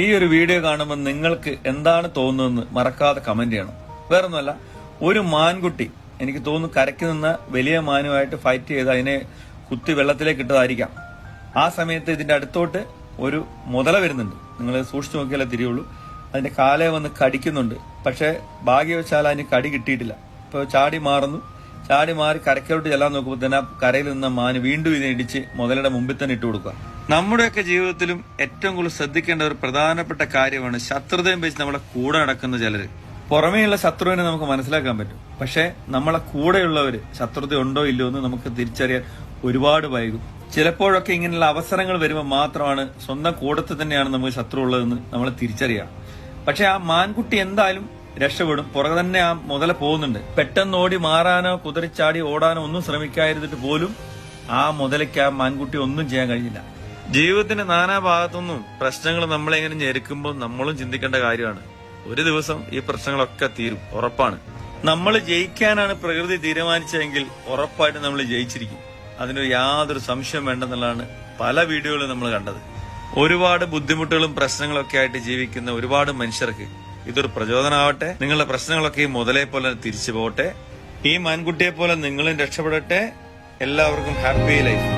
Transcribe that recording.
ഈ ഒരു വീഡിയോ കാണുമ്പോൾ നിങ്ങൾക്ക് എന്താണ് തോന്നുന്നതെന്ന് മറക്കാതെ കമന്റ് ചെയ്യണം. വേറൊന്നുമല്ല, ഒരു മാൻകുട്ടി എനിക്ക് തോന്നുന്നു കരയ്ക്ക് നിന്ന് വലിയ മാനുമായിട്ട് ഫൈറ്റ് ചെയ്ത് അതിനെ കുത്തി വെള്ളത്തിലേക്ക് ഇട്ടതായിരിക്കാം. ആ സമയത്ത് ഇതിന്റെ അടുത്തോട്ട് ഒരു മുതല വരുന്നുണ്ട്. നിങ്ങൾ സൂക്ഷിച്ചു നോക്കിയാലേ തിരിയുള്ളൂ. അതിന്റെ കാലേ വന്ന് കടിക്കുന്നുണ്ട്. പക്ഷെ ഭാഗ്യവശാൽ അതിന് കടി കിട്ടിയിട്ടില്ല. ഇപ്പൊ ചാടി മാറി കരയ്ക്കലോട്ട് ചെല്ലാൻ നോക്കുമ്പോൾ തന്നെ കരയിൽ നിന്ന മാന് വീണ്ടും ഇതിനെ ഇടിച്ച് മുതലയുടെ മുമ്പിൽ തന്നെ ഇട്ട് കൊടുക്കുക. നമ്മുടെയൊക്കെ ജീവിതത്തിലും ഏറ്റവും കൂടുതൽ ശ്രദ്ധിക്കേണ്ട ഒരു പ്രധാനപ്പെട്ട കാര്യമാണ് ശത്രുതയും വെച്ച് നമ്മളെ കൂടെ നടക്കുന്ന ചിലര്. പുറമേയുള്ള ശത്രുവിനെ നമുക്ക് മനസ്സിലാക്കാൻ പറ്റും, പക്ഷെ നമ്മളെ കൂടെയുള്ളവര് ശത്രുത ഉണ്ടോ ഇല്ലയോ എന്ന് നമുക്ക് തിരിച്ചറിയാൻ ഒരുപാട് വൈകും. ചിലപ്പോഴൊക്കെ ഇങ്ങനെയുള്ള അവസരങ്ങൾ വരുമ്പോൾ മാത്രമാണ് സ്വന്തം കൂടത്തിൽ തന്നെയാണ് നമുക്ക് ശത്രു ഉള്ളതെന്ന് നമ്മൾ തിരിച്ചറിയാം. പക്ഷെ ആ മാൻകുട്ടി എന്തായാലും രക്ഷപ്പെടും. പുറകെ തന്നെ ആ മുതല പോകുന്നുണ്ട്. പെട്ടെന്ന് ഓടി മാറാനോ കുതിരച്ചാടി ഓടാനോ ഒന്നും ശ്രമിക്കാതിരുന്നിട്ട് പോലും ആ മുതലയ്ക്ക് ആ മാൻകുട്ടി ഒന്നും ചെയ്യാൻ കഴിഞ്ഞില്ല. ജീവിതത്തിന്റെ നാനാഭാഗത്തുനിന്നും പ്രശ്നങ്ങൾ നമ്മളെങ്ങനെ ഞെരുക്കുമ്പോൾ നമ്മളും ചിന്തിക്കേണ്ട കാര്യമാണ്, ഒരു ദിവസം ഈ പ്രശ്നങ്ങളൊക്കെ തീരും, ഉറപ്പാണ്. നമ്മൾ ജയിക്കാനാണ് പ്രകൃതി തീരുമാനിച്ചതെങ്കിൽ ഉറപ്പായിട്ട് നമ്മൾ ജയിച്ചിരിക്കും. അതിനൊരു യാതൊരു സംശയം വേണ്ടെന്നുള്ളതാണ് പല വീഡിയോകളും നമ്മൾ കണ്ടത്. ഒരുപാട് ബുദ്ധിമുട്ടുകളും പ്രശ്നങ്ങളൊക്കെ ആയിട്ട് ജീവിക്കുന്ന ഒരുപാട് മനുഷ്യർക്ക് ഇതൊരു പ്രചോദനമാവട്ടെ. നിങ്ങളുടെ പ്രശ്നങ്ങളൊക്കെ ഈ മുതലേ പോലെ തിരിച്ചു പോകട്ടെ. ഈ മാൻകുട്ടിയെ പോലെ നിങ്ങളും രക്ഷപ്പെടട്ടെ. എല്ലാവർക്കും ഹാപ്പി ലൈഫ്.